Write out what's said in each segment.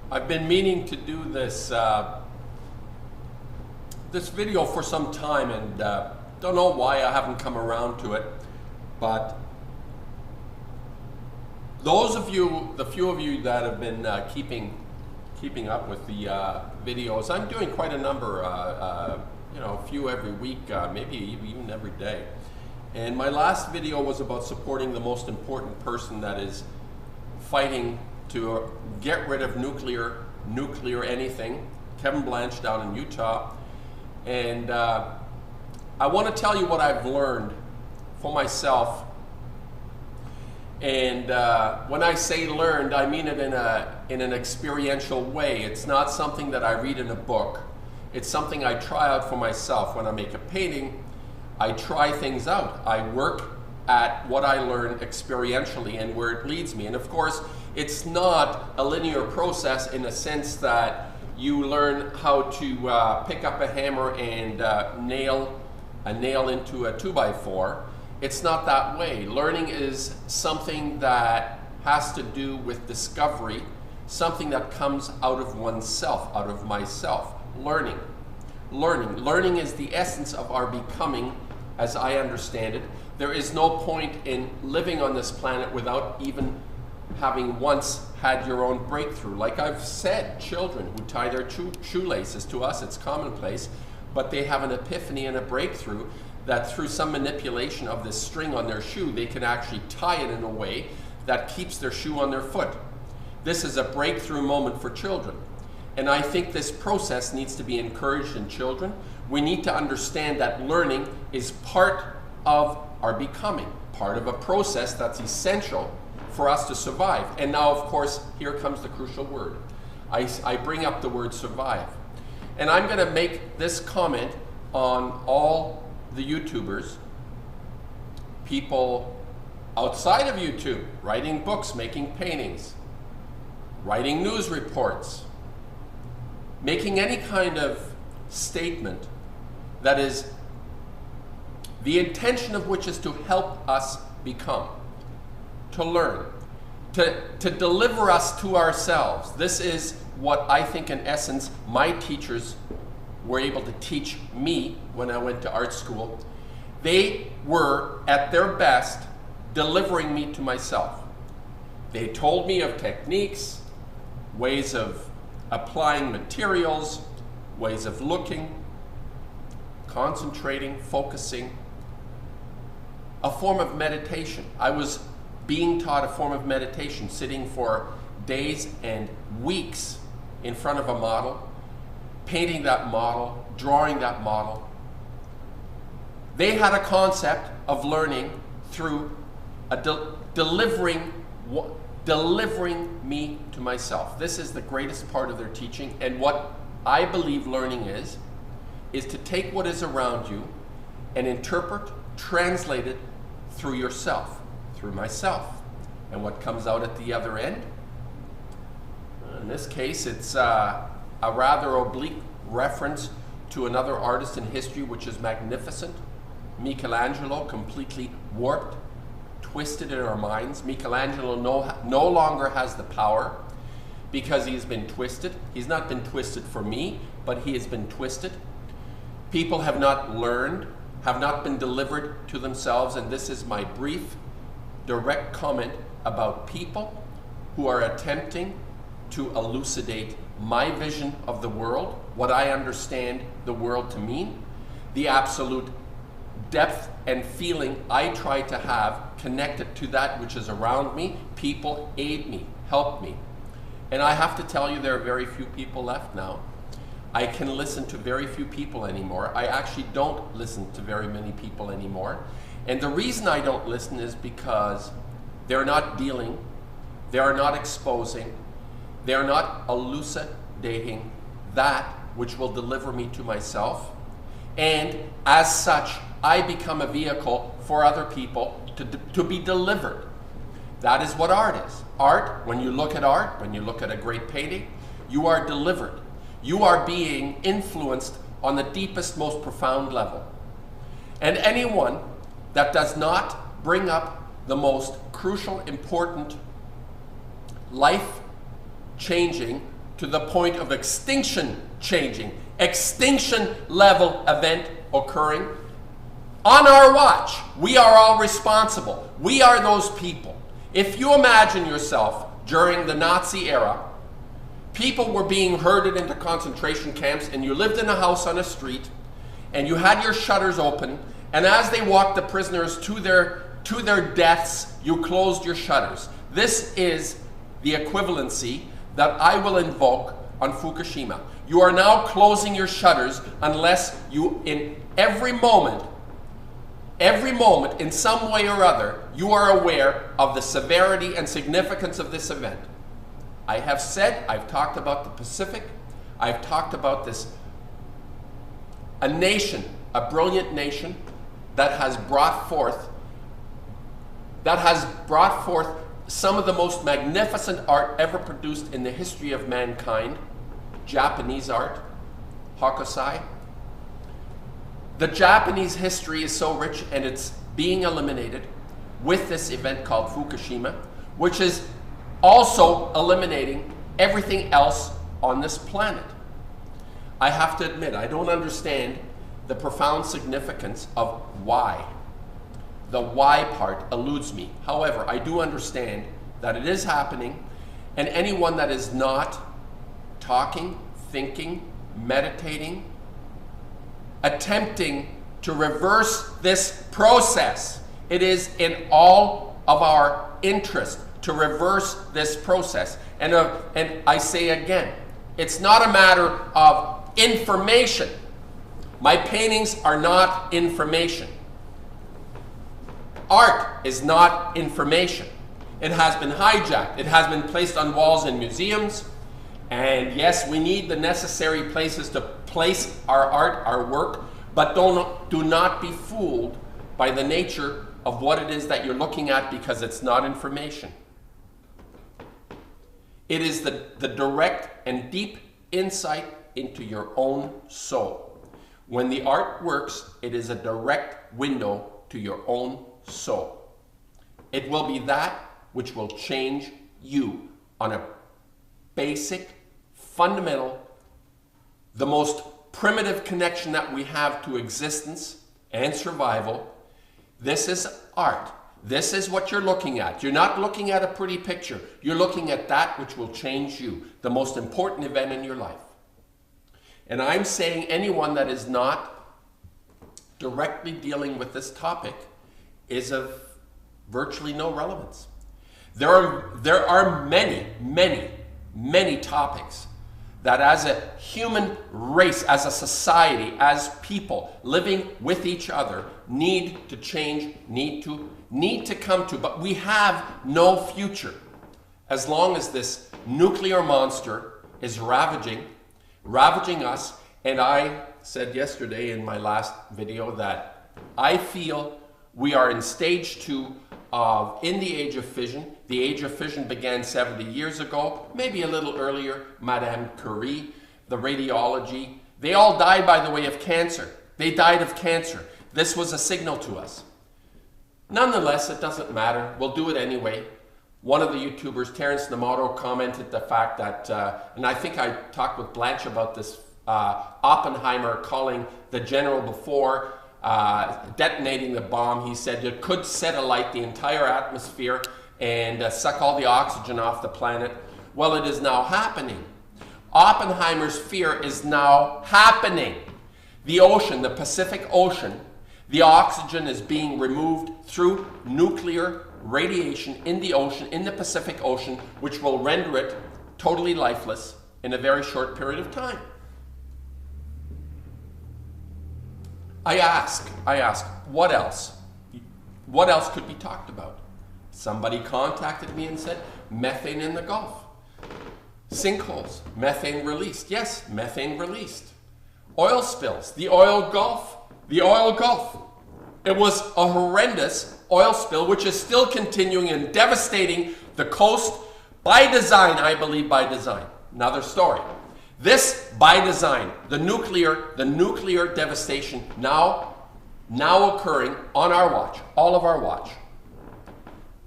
I've been meaning to do this this video for some time, and don't know why I haven't come around to it, but those of you, the few of you that have been keeping up with the videos, I'm doing quite a number, you know, a few every week, maybe even every day. And my last video was about supporting the most important person that is fighting to get rid of nuclear anything, Kevin Blanch down in Utah. And I want to tell you what I've learned for myself. And when I say learned, I mean it in an experiential way. It's not something that I read in a book. It's something I try out for myself. When I make a painting, I try things out. I work at what I learn experientially and where it leads me. And of course, it's not a linear process in a sense that you learn how to pick up a hammer and nail a nail into a 2x4. It's not that way. Learning is something that has to do with discovery, something that comes out of oneself, out of myself. Learning is the essence of our becoming, as I understand it. There is no point in living on this planet without even having once had your own breakthrough. Like I've said, children who tie their shoelaces, to us it's commonplace, but they have an epiphany and a breakthrough that through some manipulation of this string on their shoe, they can actually tie it in a way that keeps their shoe on their foot. This is a breakthrough moment for children. And I think this process needs to be encouraged in children. We need to understand that learning is part of our becoming, part of a process that's essential for us to survive. And now, of course, here comes the crucial word. I bring up the word survive. And I'm going to make this comment on all the YouTubers, people outside of YouTube, writing books, making paintings, writing news reports, making any kind of statement that is the intention of which is to help us become, to learn, to deliver us to ourselves. This is what I think in essence my teachers were able to teach me when I went to art school. They were at their best delivering me to myself. They told me of techniques, ways of applying materials, ways of looking, concentrating, focusing, a form of meditation. I was being taught a form of meditation, sitting for days and weeks in front of a model, painting that model, drawing that model. They had a concept of learning through delivering me to myself. This is the greatest part of their teaching, and what I believe learning is to take what is around you and interpret, translate it through yourself, through myself. And what comes out at the other end? In this case, it's a rather oblique reference to another artist in history which is magnificent. Michelangelo, completely warped, twisted in our minds. Michelangelo no longer has the power because he's been twisted. He's not been twisted for me, but he has been twisted. People have not learned, have not been delivered to themselves, and this is my brief, direct comment about people who are attempting to elucidate my vision of the world, what I understand the world to mean, the absolute depth and feeling I try to have connected to that which is around me. People aid me, help me. And I have to tell you, there are very few people left now. I can listen to very few people anymore. I actually don't listen to very many people anymore. And the reason I don't listen is because they're not dealing, they are not exposing, they are not elucidating that which will deliver me to myself. And as such, I become a vehicle for other people to be delivered. That is what art is. Art, when you look at art, when you look at a great painting, you are delivered. You are being influenced on the deepest, most profound level. And anyone that does not bring up the most crucial, important, life-changing to the point of extinction changing, extinction level event occurring on our watch. We are all responsible. We are those people. If you imagine yourself during the Nazi era, people were being herded into concentration camps, and you lived in a house on a street, and you had your shutters open, and as they walked the prisoners to their deaths, you closed your shutters. This is the equivalency that I will invoke on Fukushima. You are now closing your shutters unless you, in every moment, in some way or other, you are aware of the severity and significance of this event. I have said, I've talked about the Pacific, I've talked about this, a nation, a brilliant nation that has brought forth some of the most magnificent art ever produced in the history of mankind, Japanese art, Hokusai. The Japanese history is so rich, and it's being eliminated with this event called Fukushima, which is also eliminating everything else on this planet. I have to admit, I don't understand the profound significance of why. The why part eludes me. However, I do understand that it is happening, and anyone that is not talking, thinking, meditating, attempting to reverse this process, it is in all of our interest to reverse this process. And I say again, it's not a matter of information. My paintings are not information. Art is not information. It has been hijacked. It has been placed on walls in museums. And yes, we need the necessary places to place our art, our work, but do not be fooled by the nature of what it is that you're looking at, because it's not information. It is the direct and deep insight into your own soul. When the art works, it is a direct window to your own soul. It will be that which will change you on a basic, fundamental, the most primitive connection that we have to existence and survival. This is art. This is what you're looking at. You're not looking at a pretty picture. You're looking at that which will change you, the most important event in your life. And I'm saying anyone that is not directly dealing with this topic is of virtually no relevance. There are many topics that as a human race, as a society, as people living with each other, need to change, need to come to, but we have no future as long as this nuclear monster is ravaging us. And I said yesterday in my last video that I feel we are in stage 2 of in the age of fission. The age of fission began 70 years ago, maybe a little earlier. Madame Curie, the radiology, they all died, by the way, of cancer. They died of cancer. This was a signal to us. Nonetheless, it doesn't matter. We'll do it anyway. One of the YouTubers, Terrence Namato, commented the fact that, and I think I talked with Blanche about this, Oppenheimer calling the general before detonating the bomb, he said it could set alight the entire atmosphere and suck all the oxygen off the planet. Well, it is now happening. Oppenheimer's fear is now happening. The ocean, the Pacific Ocean, the oxygen is being removed through nuclear radiation in the ocean, in the Pacific Ocean, which will render it totally lifeless in a very short period of time. I ask, what else? What else could be talked about? Somebody contacted me and said, methane in the Gulf. Sinkholes, methane released. Yes, methane released. Oil spills, the oil Gulf. It was a horrendous oil spill, which is still continuing and devastating the coast by design, I believe by design. Another story. This by design, the nuclear devastation now occurring on our watch, all of our watch.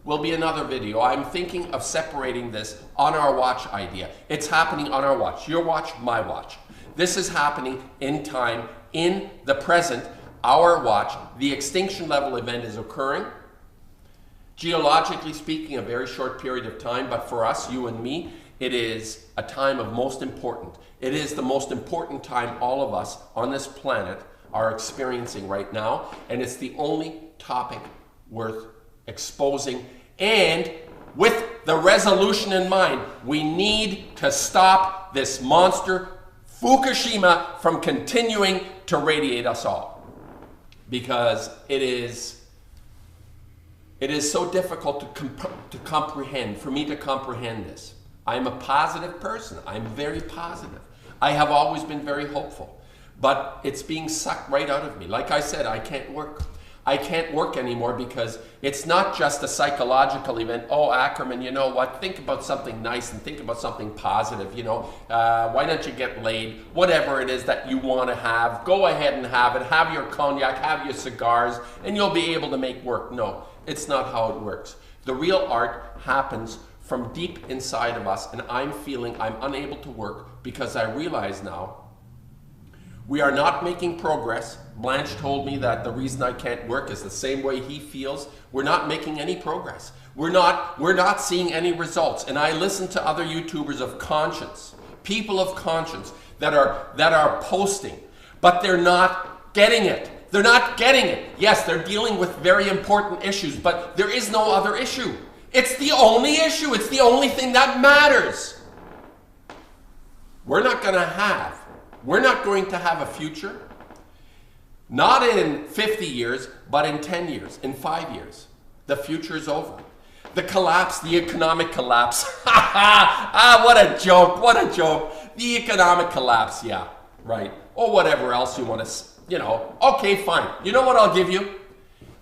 will be another video. I'm thinking of separating this on our watch idea. It's happening on our watch. Your watch, my watch. This is happening in time, in the present, our watch. The extinction level event is occurring. Geologically speaking, a very short period of time, but for us, you and me, it is a time of most important. It is the most important time all of us on this planet are experiencing right now, and it's the only topic worth exposing, and with the resolution in mind. We need to stop this monster Fukushima from continuing to radiate us all, because it is so difficult to comprehend, for me to comprehend this. I'm a positive person. I'm very positive. I have always been very hopeful, but it's being sucked right out of me. Like I said, I can't work. I can't work anymore because it's not just a psychological event. Oh, Ackermann, you know what? Think about something nice and think about something positive. You know, why don't you get laid? Whatever it is that you want to have, go ahead and have it. Have your cognac, have your cigars, and you'll be able to make work. No, it's not how it works. The real art happens from deep inside of us, and I'm feeling I'm unable to work because I realize now we are not making progress. Blanche told me that the reason I can't work is the same way he feels. We're not making any progress. We're not seeing any results. And I listen to other YouTubers of conscience, people of conscience that are posting, but they're not getting it. They're not getting it. Yes, they're dealing with very important issues, but there is no other issue. It's the only issue. It's the only thing that matters. We're not going to have a future, not in 50 years, but in 10 years, in 5 years. The future is over. The collapse, the economic collapse. What a joke, what a joke. The economic collapse, yeah, right. Or whatever else you want to, you know, okay, fine. You know what I'll give you?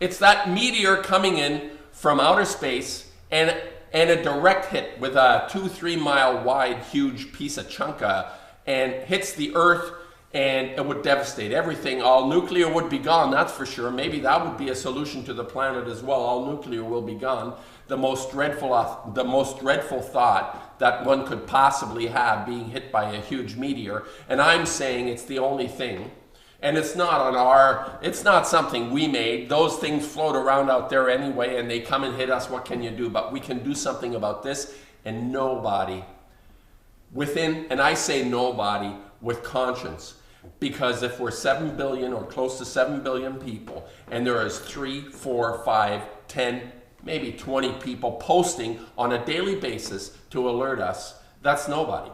It's that meteor coming in from outer space and a direct hit with a 2-3 mile wide huge piece of chunk and hits the earth, and it would devastate everything. All nuclear would be gone, that's for sure. Maybe that would be a solution to the planet as well. All nuclear will be gone. The most dreadful thought that one could possibly have, being hit by a huge meteor. And I'm saying it's the only thing. And it's not something we made. Those things float around out there anyway, and they come and hit us. What can you do? But we can do something about this, and nobody within, and I say nobody with conscience, because if we're 7 billion or close to 7 billion people, and there is 3, 4, 5, 10, maybe 20 people posting on a daily basis to alert us, that's nobody.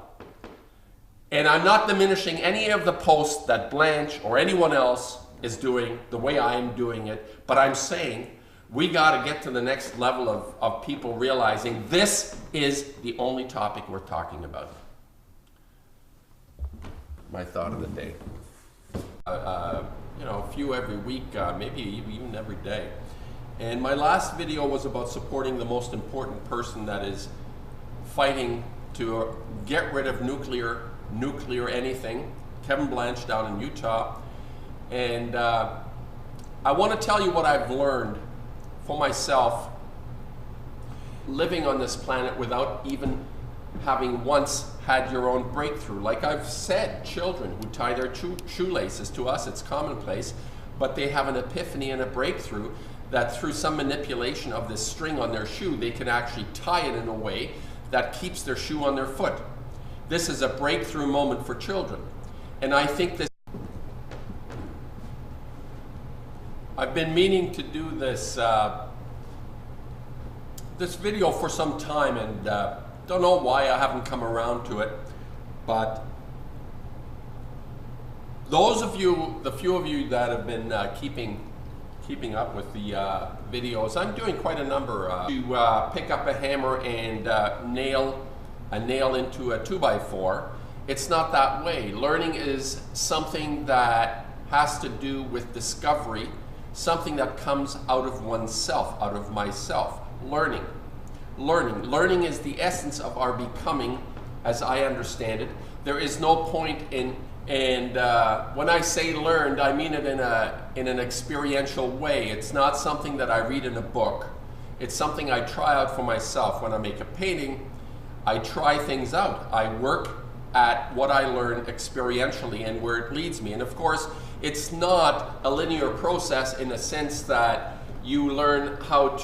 And I'm not diminishing any of the posts that Blanche or anyone else is doing the way I'm doing it, but I'm saying we got to get to the next level of people realizing this is the only topic we're talking about. My thought of the day. You know, a few every week, maybe even every day. And my last video was about supporting the most important person that is fighting to get rid of nuclear anything, Kevin Blanche down in Utah. And I want to tell you what I've learned for myself living on this planet without even having once had your own breakthrough. Like I've said, children who tie their shoelaces, to us it's commonplace, but they have an epiphany and a breakthrough that through some manipulation of this string on their shoe, they can actually tie it in a way that keeps their shoe on their foot. This is a breakthrough moment for children. And I think this, I've been meaning to do this this video for some time, and don't know why I haven't come around to it, but those of you, the few of you that have been keeping up with the videos, I'm doing quite a number to pick up a hammer and nail a nail into a 2x4. It's not that way. Learning is something that has to do with discovery, something that comes out of oneself, out of myself. Learning is the essence of our becoming, as I understand it. There is no point in, and when I say learned, I mean it in an experiential way. It's not something that I read in a book. It's something I try out for myself. When I make a painting, I try things out. I work at what I learn experientially and where it leads me. And of course, it's not a linear process in the sense that you learn how to